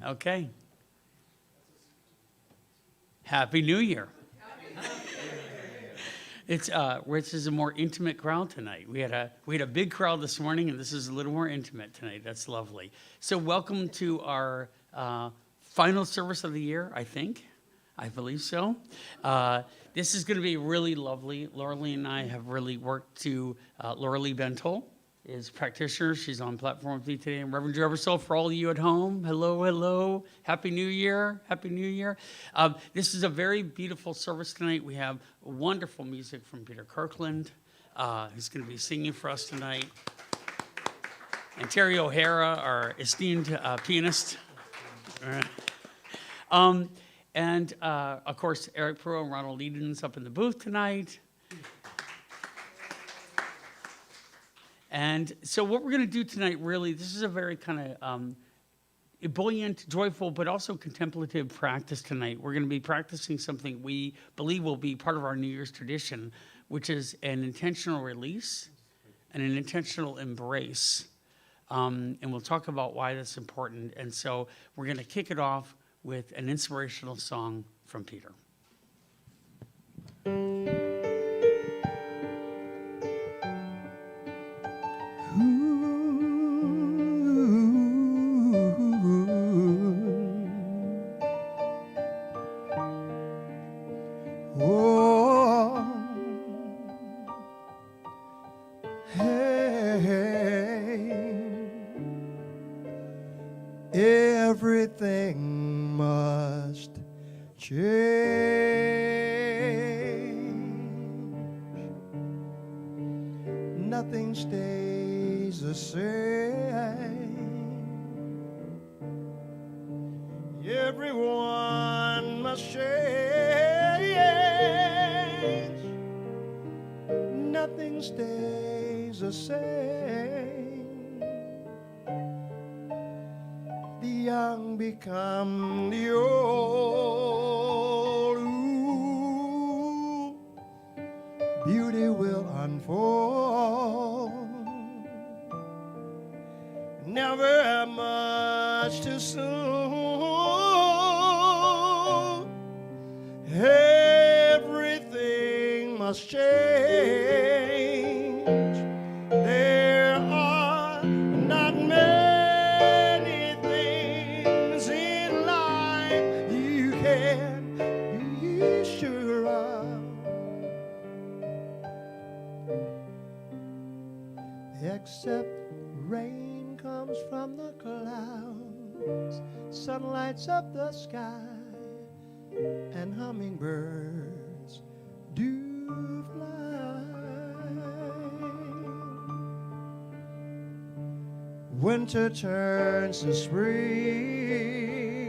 Okay. Happy New Year. It's This is a more intimate crowd tonight. We had a big crowd this morning, and this is a little more intimate tonight. That's lovely. So welcome to our final service of the year, I believe so. This is going to be really lovely. Lauralee and I have really worked to, Lauralee Bentle is practitioner. She's on platform with me today. And Reverend Ebersole, for all of you at home, hello, hello. Happy New Year. Happy New Year. This is a very beautiful service tonight. We have wonderful music from Peter Kirkland, who's going to be singing for us tonight. And Terry O'Hara, our esteemed pianist. And of course, Erik, Perrohe, and Ronald is up in the booth tonight. And so what we're going to do tonight, really, this is a very kind of ebullient, joyful, but also contemplative practice tonight. We're going to be practicing something we believe will be part of our New Year's tradition, which is an intentional release and an intentional embrace. And we'll talk about why that's important. And so we're going to kick it off with an inspirational song from Peter. Everything must change. Nothing stays the same. Everyone must change. Nothing stays the same. The young become the old. Ooh, beauty will unfold. Never much too soon. Everything must change. There are not many things in life you can be sure of, except rain comes from the clouds, sun lights up the sky, and hummingbirds do fly. Winter turns to spring,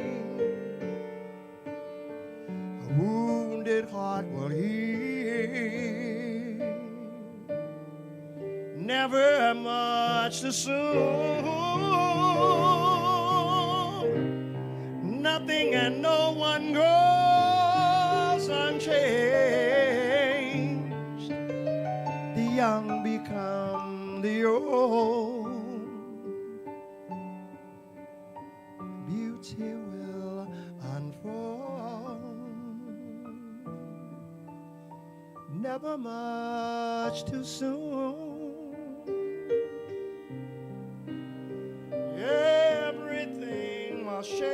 a wounded heart will heal. Never much too soon. Nothing and no one goes unchanged. The young become the old. Beauty will unfold. Never much too soon. Everything must change.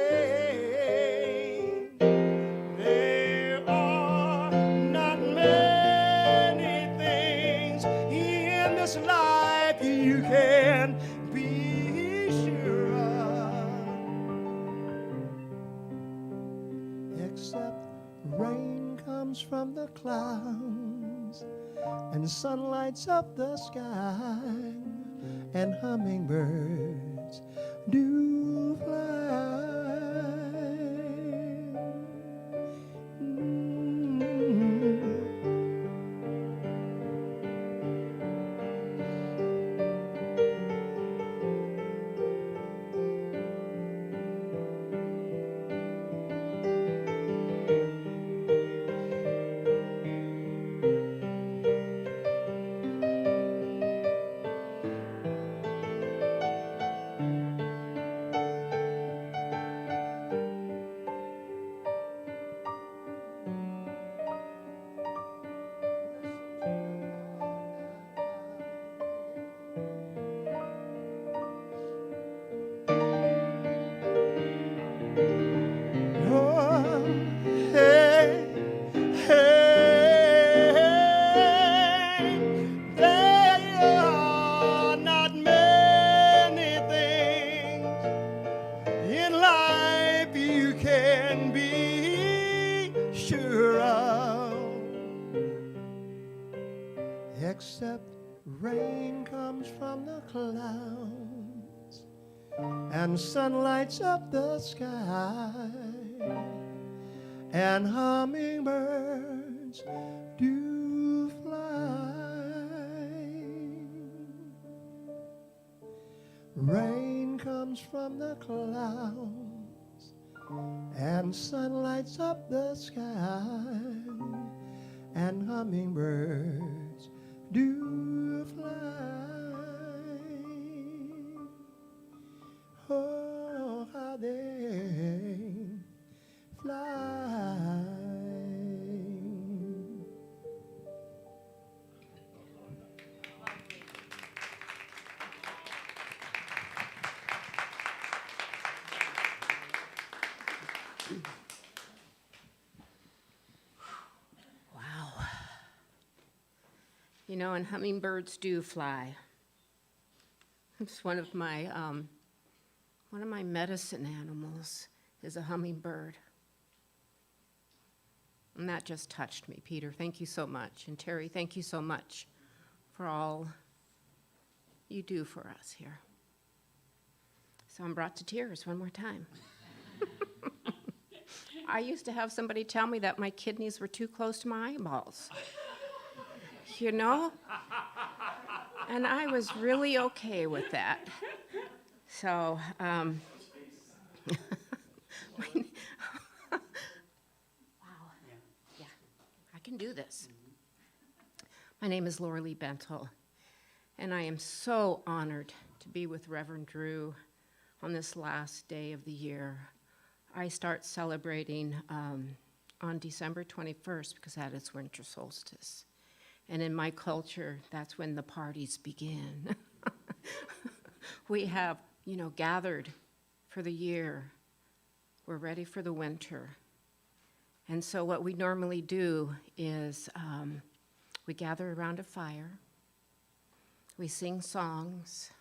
There are not many things in this life you can be sure of, except rain comes from the clouds and sun lights up the sky, and hummingbirds do fly. Rain comes from the clouds and sun lights up the sky, and hummingbirds do fly. Rain comes from the clouds and sun lights up the sky, and hummingbirds do fly. Oh, how they fly. Wow. You know, and hummingbirds do fly. It's one of my medicine animals is a hummingbird. And that just touched me. Peter, thank you so much. And Terry, thank you so much for all you do for us here. So I'm brought to tears one more time. I used to have somebody tell me that my kidneys were too close to my eyeballs. You know? And I was really okay with that. So, wow. Yeah, I can do this. My name is Laura Lee Bentle, and I am so honored to be with Reverend Drew on this last day of the year. I start celebrating on December 21st because that is winter solstice. And in my culture, that's when the parties begin. We have, you know, gathered for the year. We're ready for the winter. And so what we normally do is we gather around a fire, we sing songs,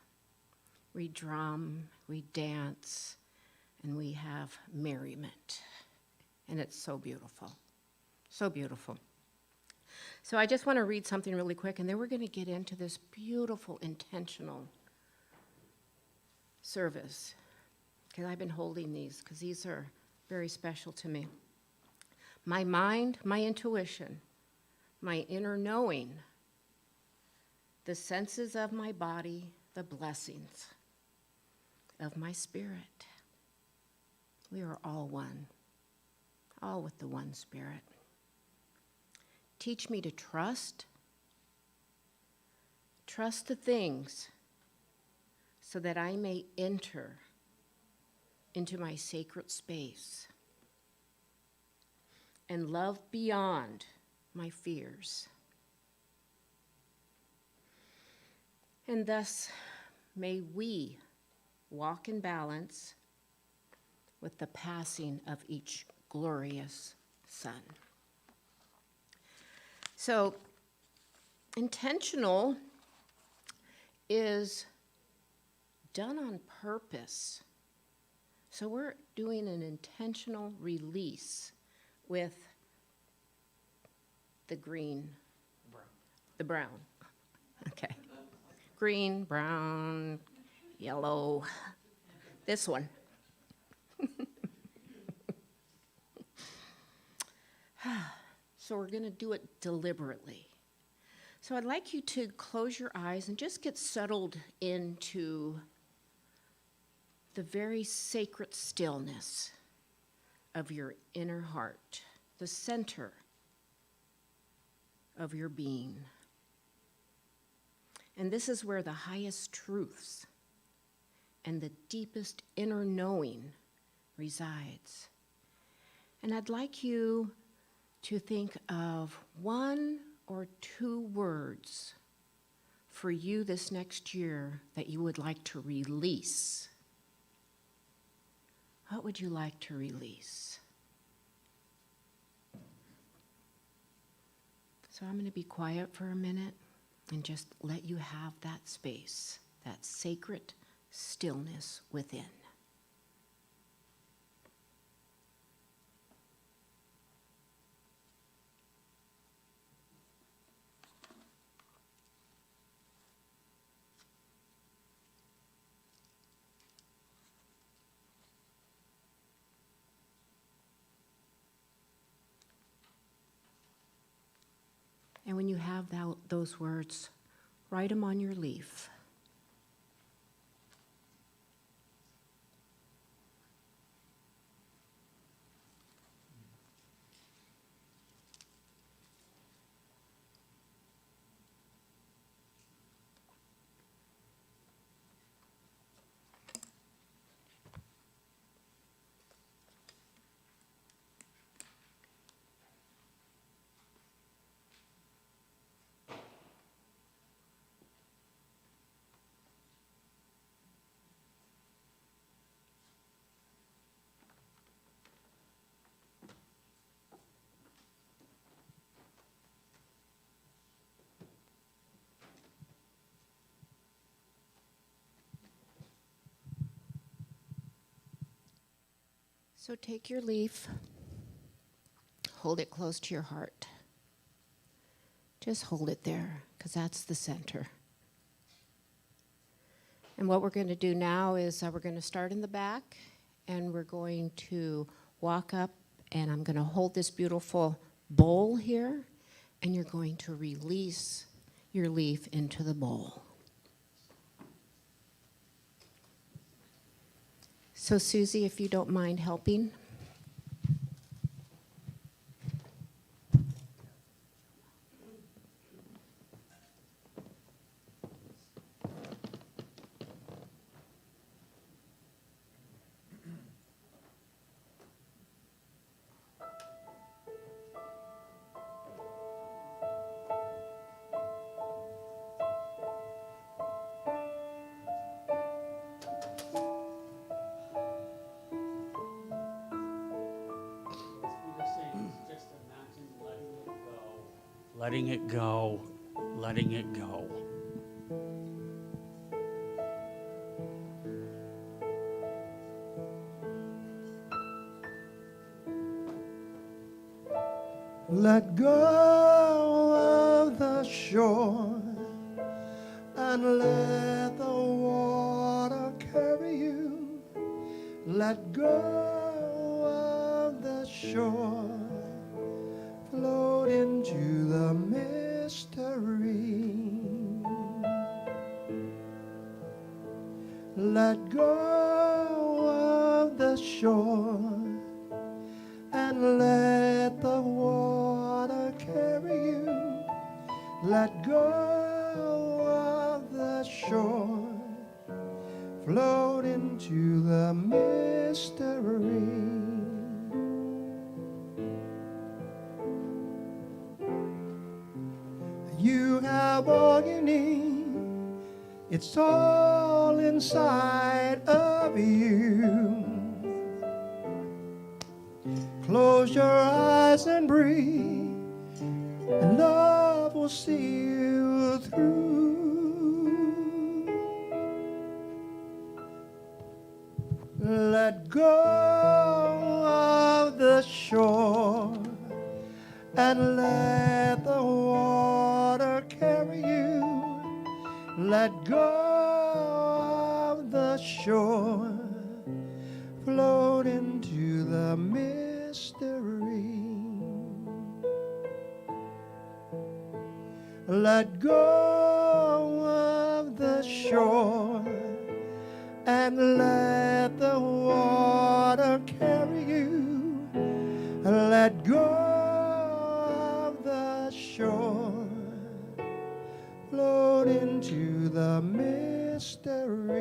we drum, we dance, and we have merriment. And it's so beautiful, so beautiful. So I just want to read something really quick, and then we're going to get into this beautiful, intentional service, because I've been holding these, because these are very special to me. My mind, my intuition, my inner knowing, the senses of my body, the blessings of my spirit. We are all one, all with the one Spirit. Teach me to trust the things so that I may enter into my sacred space and love beyond my fears. And thus may we walk in balance with the passing of each glorious sun. So, intentional is done on purpose. So we're doing an intentional release with the green, the brown. Okay. Green, brown, yellow, this one. So we're going to do it deliberately. So I'd like you to close your eyes and just get settled into the very sacred stillness of your inner heart, the center of your being. And this is where the highest truths and the deepest inner knowing resides. And I'd like you to think of 1 or 2 words for you this next year that you would like to release. What would you like to release? So I'm going to be quiet for a minute and just let you have that space, that sacred stillness within. And when you have those words, write them on your leaf. So take your leaf, hold it close to your heart. Just hold it there, because that's the center. And what we're going to do now is we're going to start in the back, and we're going to walk up, and I'm going to hold this beautiful bowl here, and you're going to release your leaf into the bowl. So Susie, if you don't mind helping. Letting it go, letting it go. Let go of the shore and let the water carry you. Let go of the shore, float into the mystery. Let go of the shore and let the water carry you. Let go of the shore, float into the mystery. You have all you need, it's all inside of you. Close your eyes and breathe, and love will see you through. Let go of the shore and let the water carry you. Let go of the shore, float into the mystery. Let go of the shore and let the water carry you. Let go of the shore, float into the mystery.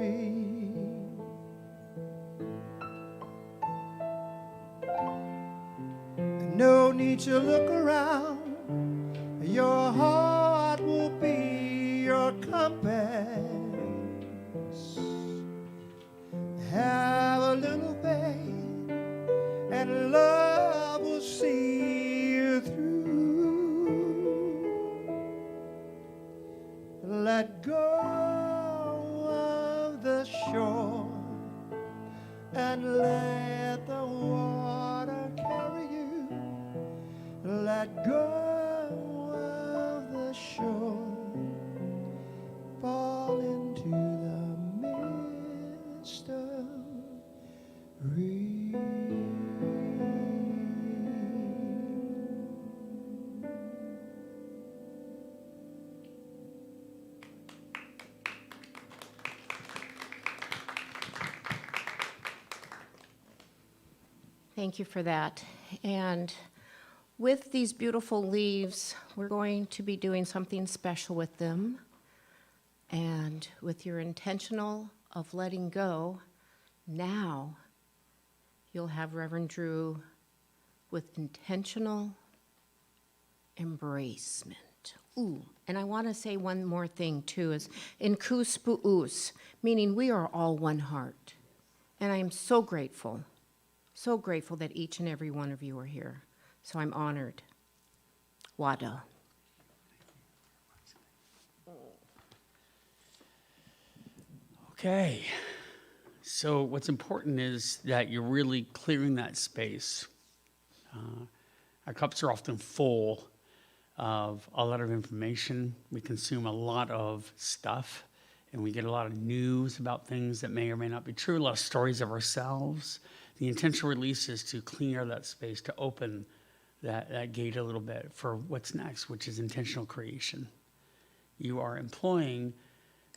No need to look around, your heart will be your compass. Have a little faith, and love will see you through. Let go of the shore and let the water carry you. Let go of the shore, fall into the mystery. Thank you for that. And with these beautiful leaves, we're going to be doing something special with them. And with your intentional of letting go, now you'll have Reverend Drew with intentional embracement. Ooh, and I want to say one more thing too, is in kus pu'us, meaning we are all one heart. And I am so grateful that each and every one of you are here. So I'm honored. Wada. Okay, so what's important is that you're really clearing that space. Our cups are often full of a lot of information. We consume a lot of stuff, and we get a lot of news about things that may or may not be true, a lot of stories of ourselves. The intentional release is to clear that space, to open that gate a little bit for what's next, which is intentional creation. You are employing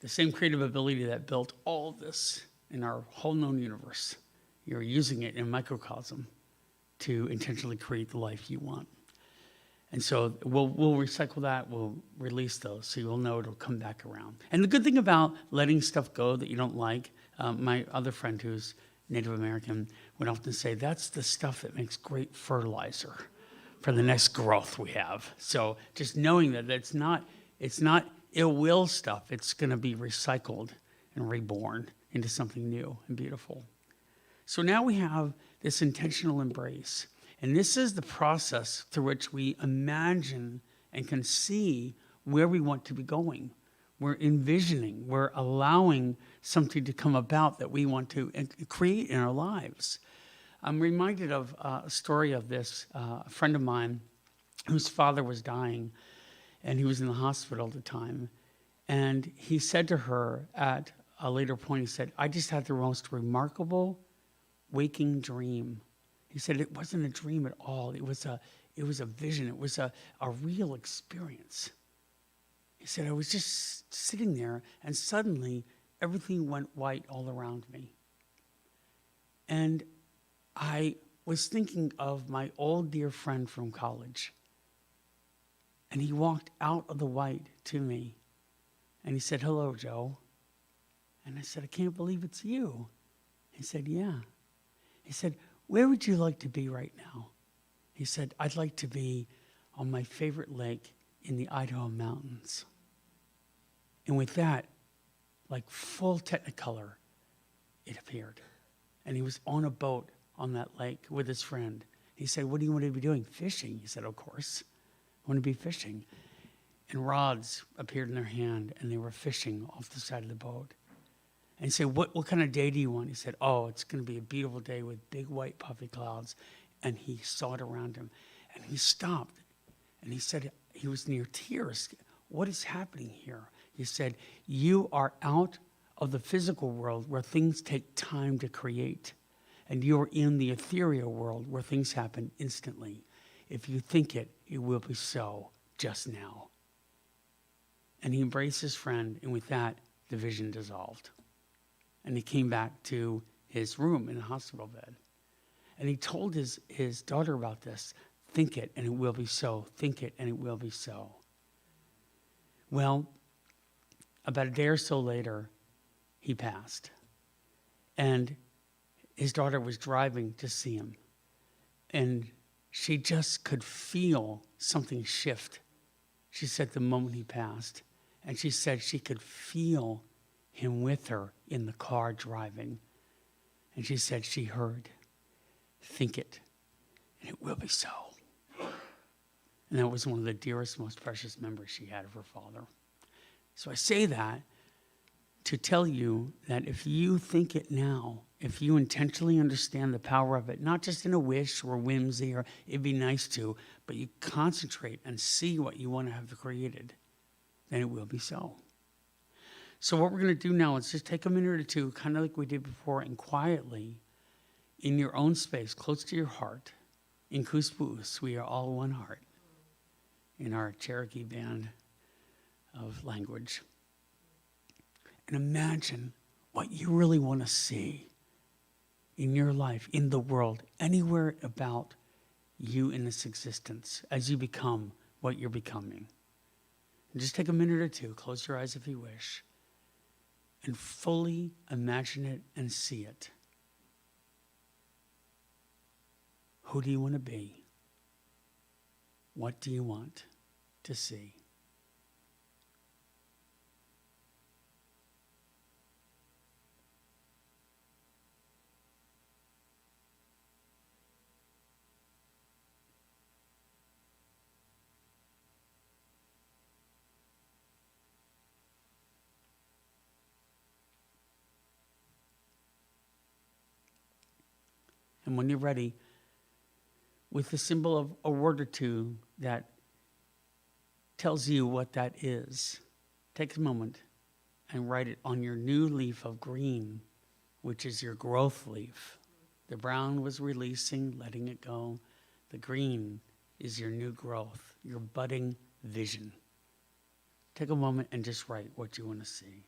the same creative ability that built all of this in our whole known universe. You're using it in microcosm to intentionally create the life you want. And so we'll recycle that, we'll release those, so you'll know it'll come back around. And the good thing about letting stuff go that you don't like, my other friend who's Native American would often say, that's the stuff that makes great fertilizer for the next growth we have. So just knowing that it's not ill will stuff, it's gonna be recycled and reborn into something new and beautiful. So now we have this intentional embrace. And this is the process through which we imagine and can see where we want to be going. We're envisioning, we're allowing something to come about that we want to create in our lives. I'm reminded of a story of this, a friend of mine whose father was dying, and he was in the hospital at the time. And he said to her at a later point, he said, I just had the most remarkable waking dream. He said it wasn't a dream at all. It was a vision. It was a real experience. He said, I was just sitting there and suddenly everything went white all around me. And I was thinking of my old dear friend from college. And he walked out of the white to me. And he said, hello, Joe. And I said, I can't believe it's you. He said, yeah. He said, where would you like to be right now? He said, I'd like to be on my favorite lake in the Idaho mountains. And with that, like full technicolor, it appeared. And he was on a boat on that lake with his friend. He said, what do you want to be doing? Fishing. He said, of course, I want to be fishing. And rods appeared in their hand, and they were fishing off the side of the boat. And he said, what kind of day do you want? He said, oh, it's going to be a beautiful day with big white puffy clouds. And he saw it around him. And he stopped. And he said, he was near tears. What is happening here? He said, you are out of the physical world where things take time to create. And you're in the ethereal world where things happen instantly. If you think it, it will be so just now. And he embraced his friend. And with that, the vision dissolved. And he came back to his room in the hospital bed. And he told his daughter about this. Think it, and it will be so. Think it, and it will be so. Well, about a day or so later, he passed. And his daughter was driving to see him. And she just could feel something shift. She said the moment he passed. And she said she could feel him with her in the car driving. And she said she heard, think it, and it will be so. And that was one of the dearest, most precious memories she had of her father. So I say that to tell you that if you think it now, if you intentionally understand the power of it, not just in a wish or whimsy or it'd be nice to, but you concentrate and see what you want to have created, then it will be so. So what we're going to do now is just take a minute or two, kind of like we did before, and quietly, in your own space, close to your heart, in Kuspus, we are all one heart, in our Cherokee band of language. And imagine what you really want to see in your life, in the world, anywhere about you in this existence as you become what you're becoming. And just take a minute or two, close your eyes if you wish, and fully imagine it and see it. Who do you want to be? What do you want to see? And when you're ready, with the symbol of a word or two that tells you what that is, take a moment and write it on your new leaf of green, which is your growth leaf. The brown was releasing, letting it go. The green is your new growth, your budding vision. Take a moment and just write what you want to see.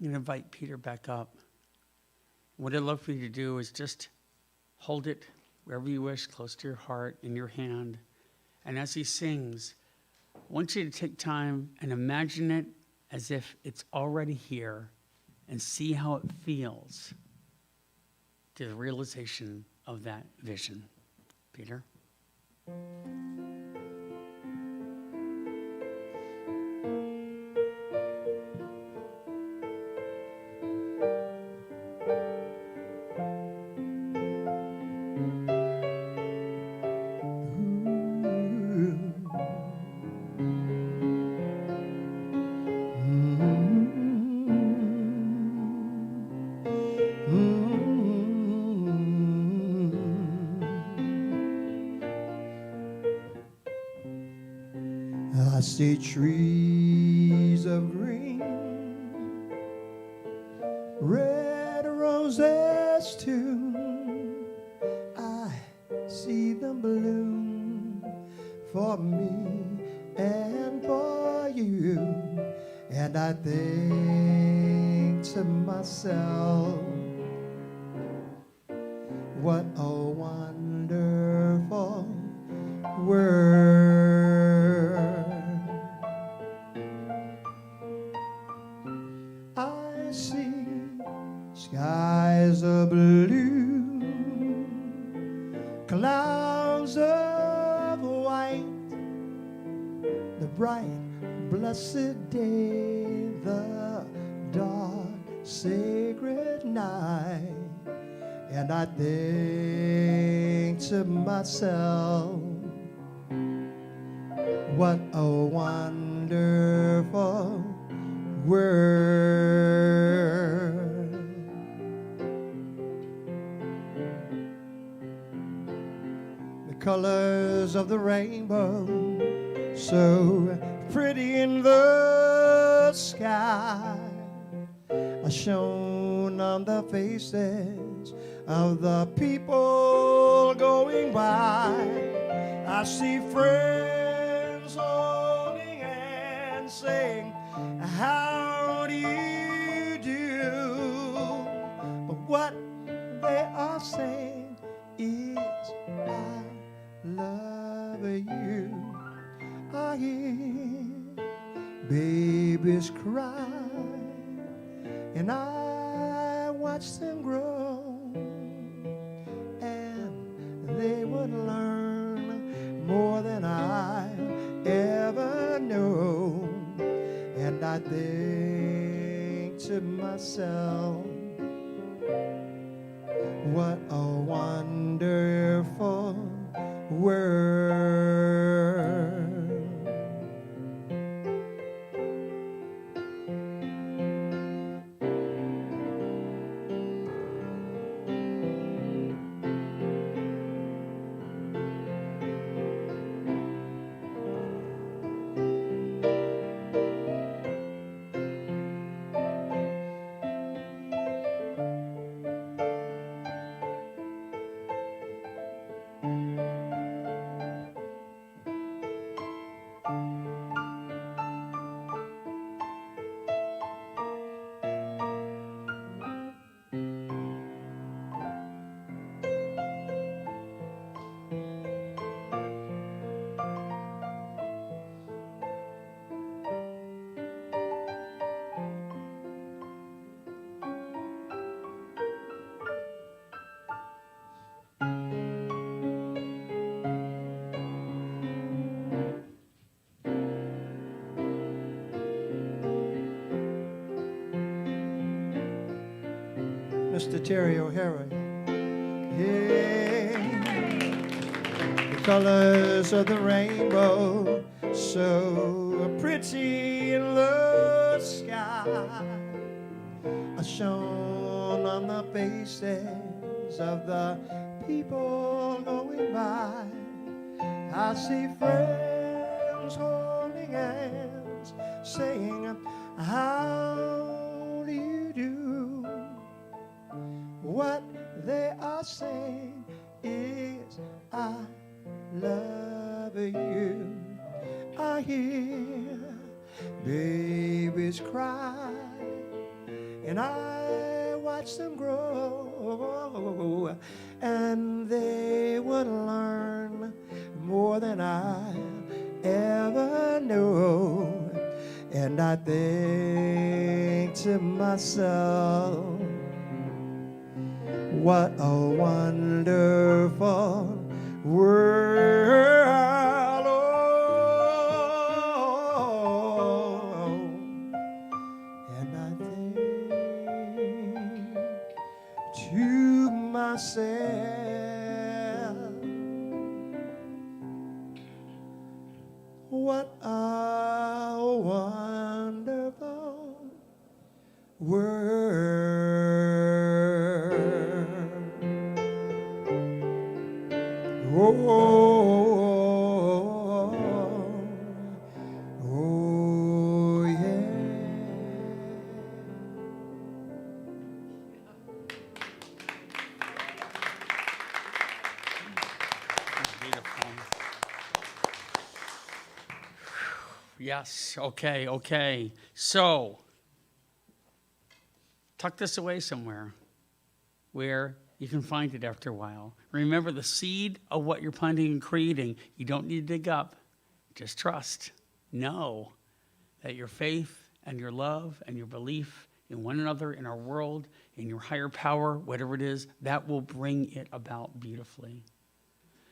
I'm going to invite Peter back up. What I'd love for you to do is just hold it wherever you wish, close to your heart, in your hand. And as he sings, I want you to take time and imagine it as if it's already here and see how it feels to the realization of that vision. Peter? I see trees of green, red roses too. I see them bloom for me and for you. And I think to myself, what a wonderful world. I see skies of blue, clouds of white, the bright, blessed day, the dark, sacred night. And I think to myself, what a wonderful world. The colors of the rainbow, so pretty in the sky, are shown on the faces of the people going by. I see friends holding hands saying, how do you do? But what they are saying is, I love you. I hear babies cry, and I watch them grow, and they would learn more than I ever know. And I think to myself, what a wonderful world. Mr. Terry O'Hara. Yeah, the colors of the rainbow, so pretty in the sky, are shown on the faces of the people going by. I see friends holding hands, saying, how do you do? What they are saying is, I love you. I hear babies cry, and I watch them grow, and they would learn more than I ever knew. And I think to myself, what a wonderful world. Oh, and I think to myself, what a wonderful world. Oh, oh, yeah. Beautiful. Yes, okay. So, tuck this away somewhere where you can find it after a while. Remember the seed of what you're planting and creating. You don't need to dig up. Just trust. Know that your faith and your love and your belief in one another, in our world, in your higher power, whatever it is, that will bring it about beautifully.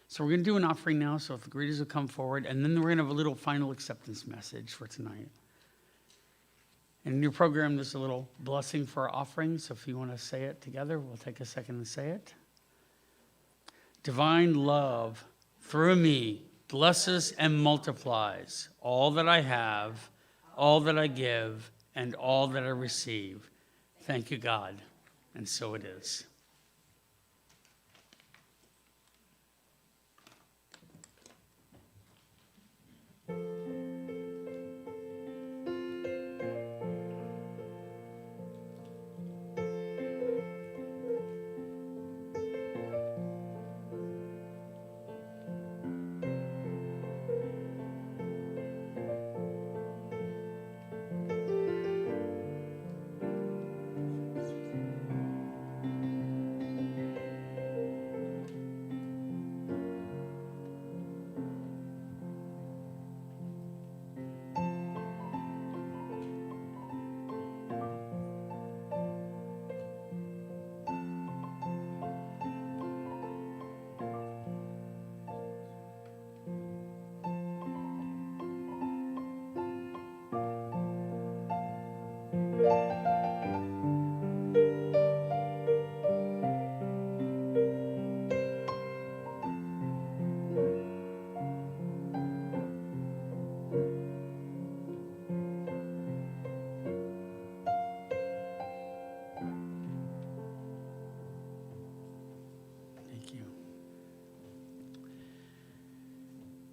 So we're going to do an offering now, so if the greeters will come forward, and then we're going to have a little final acceptance message for tonight. And in your program, there's a little blessing for our offering, so if you want to say it together, we'll take a second and say it. Divine love through me blesses and multiplies all that I have, all that I give, and all that I receive. Thank you, God. And so it is.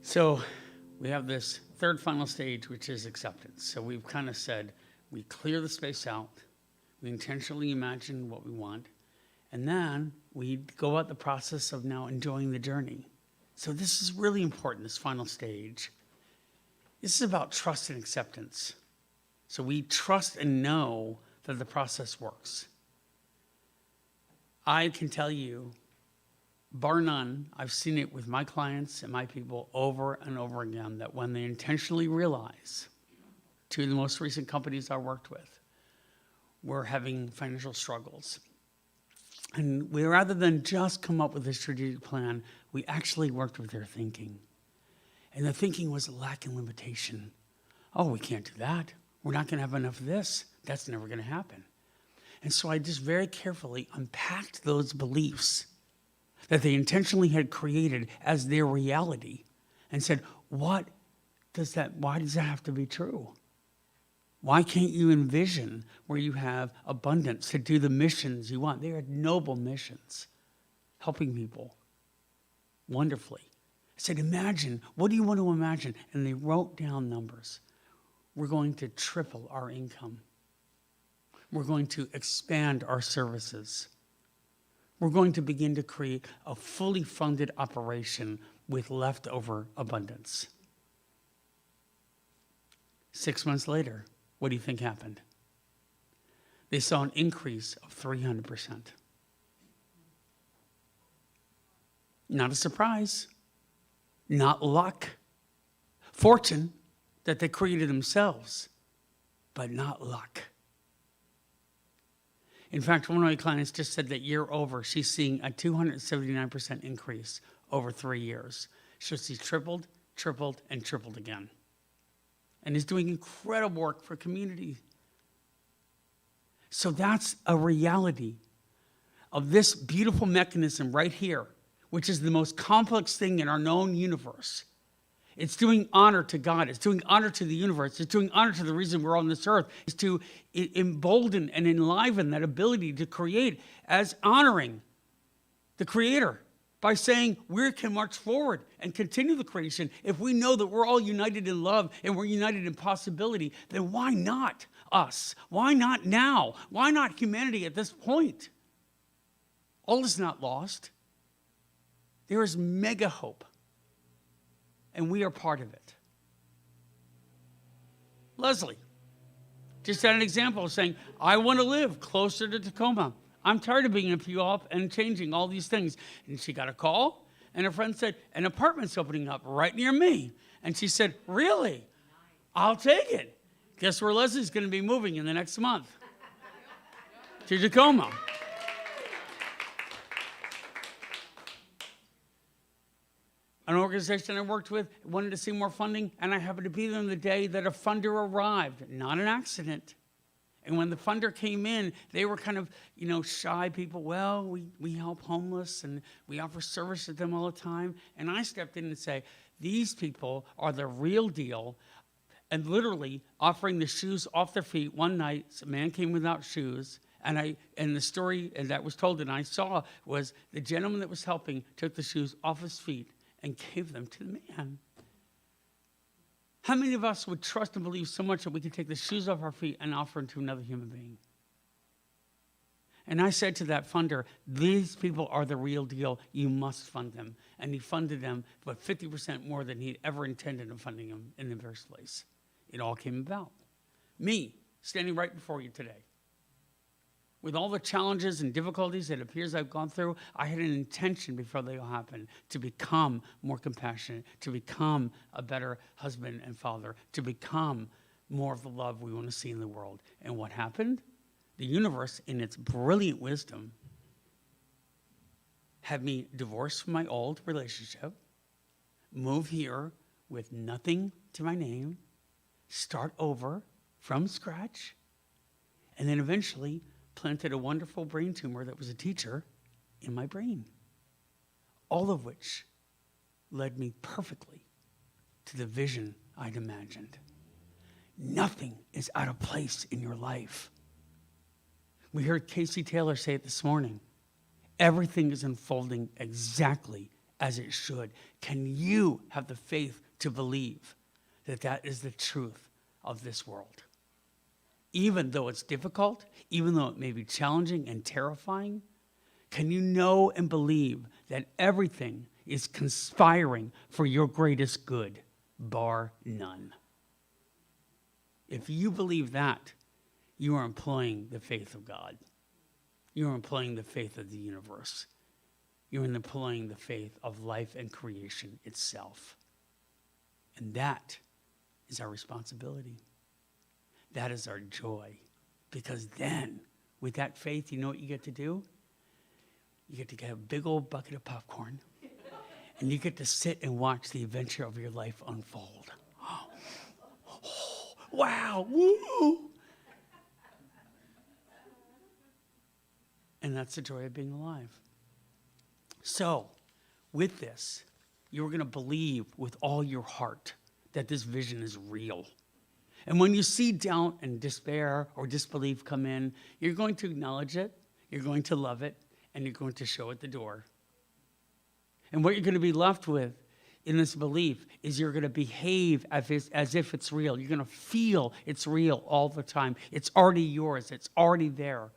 So we have this third final stage, which is acceptance. So we've kind of said, we clear the space out, we intentionally imagine what we want, and then we go out the process of now enjoying the journey. So this is really important, this final stage. This is about trust and acceptance. So we trust and know that the process works. I can tell you, bar none, I've seen it with my clients and my people over and over again, that when they intentionally realize, two of the most recent companies I worked with were having financial struggles. And we, rather than just come up with a strategic plan, we actually worked with their thinking. And the thinking was lack and limitation. Oh, we can't do that. We're not going to have enough of this. That's never going to happen. And so I just very carefully unpacked those beliefs that they intentionally had created as their reality and said, why does that have to be true? Why can't you envision where you have abundance to do the missions you want? They are noble missions, helping people wonderfully. I said, imagine, what do you want to imagine? And they wrote down numbers. We're going to triple our income. We're going to expand our services. We're going to begin to create a fully funded operation with leftover abundance. 6 months later, what do you think happened? They saw an increase of 300%. Not a surprise, not luck, fortune that they created themselves, but not luck. In fact, one of my clients just said that year over, she's seeing a 279% increase over 3 years. She's tripled, tripled, and tripled again. And is doing incredible work for community. So that's a reality of this beautiful mechanism right here, which is the most complex thing in our known universe. It's doing honor to God. It's doing honor to the universe. It's doing honor to the reason we're on this earth. It's to embolden and enliven that ability to create as honoring the Creator by saying we can march forward and continue the creation. If we know that we're all united in love and we're united in possibility, then why not us? Why not now? Why not humanity at this point? All is not lost. There is mega hope. And we are part of it. Leslie just had an example of saying, I want to live closer to Tacoma. I'm tired of being a few off and changing all these things. And she got a call, and her friend said, an apartment's opening up right near me. And she said, really? I'll take it. Guess where Leslie's going to be moving in the next month? To Tacoma. An organization I worked with wanted to see more funding, and I happened to be there on the day that a funder arrived. Not an accident. And when the funder came in, they were kind of, shy people. Well, we help homeless, and we offer service to them all the time. And I stepped in and say, these people are the real deal. And literally offering the shoes off their feet. One night, a man came without shoes. And the story that was told and I saw was the gentleman that was helping took the shoes off his feet and gave them to the man. How many of us would trust and believe so much that we could take the shoes off our feet and offer them to another human being? And I said to that funder, these people are the real deal. You must fund them. And he funded them, but 50% more than he'd ever intended of funding them in the first place. It all came about. Me, standing right before you today. With all the challenges and difficulties it appears I've gone through, I had an intention before they all happened to become more compassionate, to become a better husband and father, to become more of the love we want to see in the world. And what happened? The universe, in its brilliant wisdom, had me divorce from my old relationship, move here with nothing to my name, start over from scratch, and then eventually planted a wonderful brain tumor that was a teacher in my brain. All of which led me perfectly to the vision I'd imagined. Nothing is out of place in your life. We heard Casey Taylor say it this morning. Everything is unfolding exactly as it should. Can you have the faith to believe that that is the truth of this world? Even though it's difficult, even though it may be challenging and terrifying, can you know and believe that everything is conspiring for your greatest good, bar none? If you believe that, you are employing the faith of God. You are employing the faith of the universe. You're employing the faith of life and creation itself. And that is our responsibility. That is our joy. Because then, with that faith, you know what you get to do? You get to get a big old bucket of popcorn, and you get to sit and watch the adventure of your life unfold. Oh, wow, woo! And that's the joy of being alive. So, with this, you're going to believe with all your heart that this vision is real. And when you see doubt and despair or disbelief come in, you're going to acknowledge it, you're going to love it, and you're going to show it the door. And what you're going to be left with in this belief is you're going to behave as if it's real. You're going to feel it's real all the time. It's already yours. It's already there.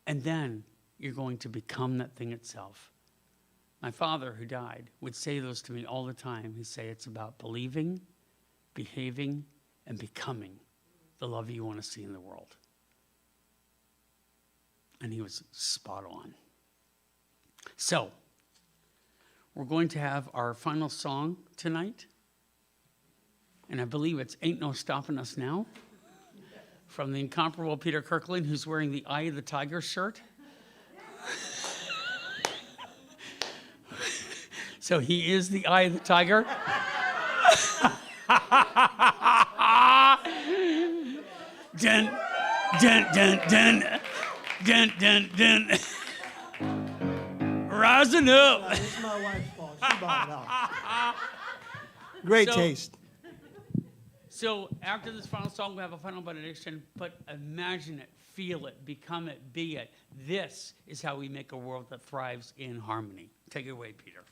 And then you're going to become that thing itself. My father, who died, would say those to me all the time. He'd say it's about believing, behaving, and becoming the love you want to see in the world. And he was spot on. So, we're going to have our final song tonight. And I believe it's Ain't No Stoppin' Us Now, from the incomparable Peter Kirkland, who's wearing the Eye of the Tiger shirt. So he is the Eye of the Tiger. Dun, dun, dun, dun, dun, dun, dun. Rising up. It's my wife's fault. She bought it out. Great taste. So after this final song, we have a final benediction, but imagine it, feel it, become it, be it. This is how we make a world that thrives in harmony. Take it away, Peter.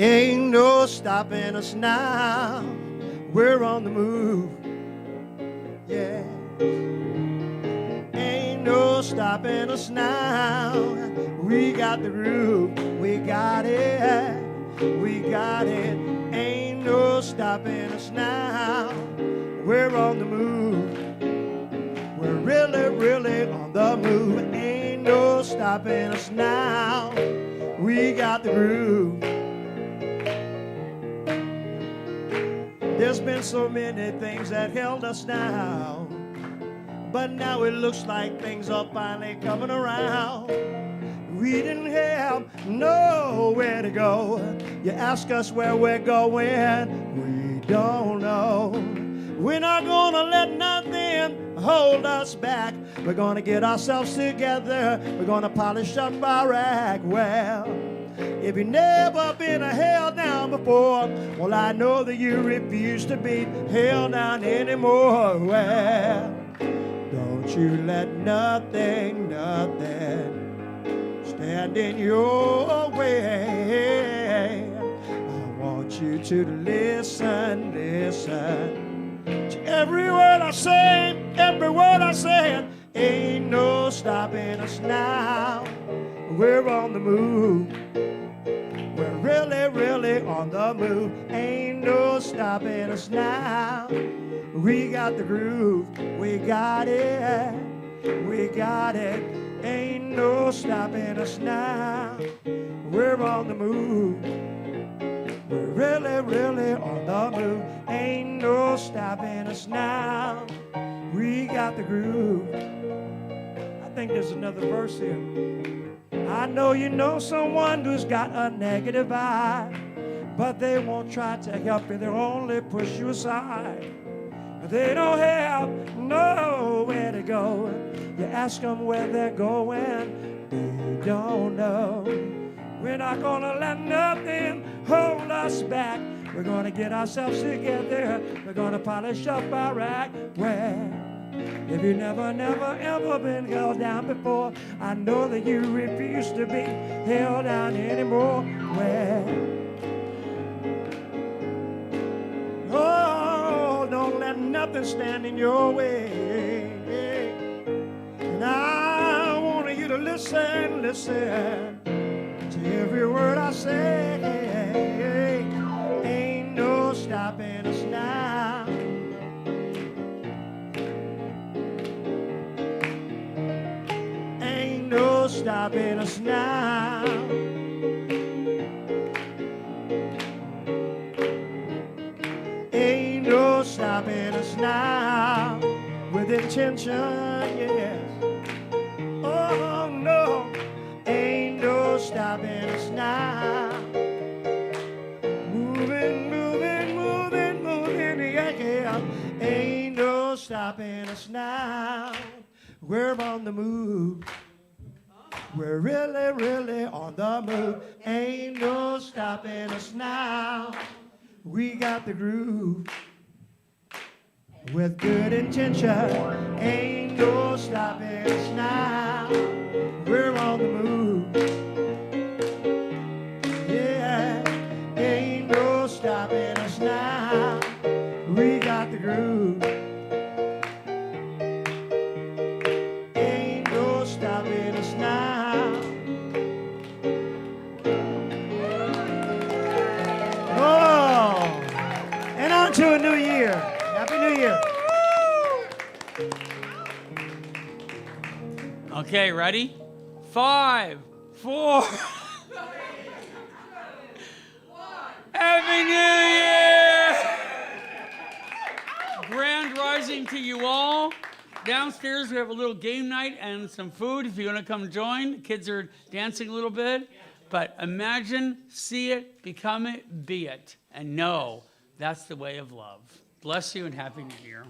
Ain't no stopping us now. We're on the move. Yeah. Ain't no stopping us now. We got the groove. We got it. We got it. Ain't no stopping us now. We're on the move. We're really, really on the move. Ain't no stopping us now. We got the groove. There's been so many things that held us down, but now it looks like things are finally coming around. We didn't have nowhere to go. You ask us where we're going, we don't know. We're not gonna let nothing hold us back. We're gonna get ourselves together. We're gonna polish up our act. Well, if you've never been held down before, well, I know that you refuse to be held down anymore. Well, don't you let nothing stand in your way. I want you to listen to every word I say, every word I say. Ain't no stopping us now. We're on the move. We're really, really on the move. Ain't no stopping us now. We got the groove. We got it. We got it. Ain't no stopping us now. We're on the move. We're really, really on the move. Ain't no stopping us now. We got the groove. I think there's another verse here. I know you know someone who's got a negative vibe, but they won't try to help you, they'll only push you aside. They don't have nowhere to go. You ask them where they're going, they don't know. We're not gonna let nothing hold us back. We're gonna get ourselves together. We're gonna polish up our act. Well, if you've never, ever been held down before, I know that you refuse to be held down anymore. Well, oh, don't let nothing stand in your way. And I want you to listen to every word I say. Ain't no stopping us now. No stopping us now. stopping us now with intention, yes. Oh no, ain't no stopping us now. Moving, moving, moving, moving, yeah, yeah. Ain't no stopping us now. We're on the move. We're really, really on the move. Ain't no stopping us now. We got the groove with good intention. Ain't no stopping us now. We're on the move. Yeah, ain't no stopping us now. We got the groove. Ain't no stopping us now. Oh, and on to a new year. Happy New Year. Okay, ready? 5, 4. Happy New Year! Grand rising to you all. Downstairs we have a little game night and some food if you want to come join. The kids are dancing a little bit. But imagine, see it, become it, be it. And know that's the way of love. Bless you and Happy New Year.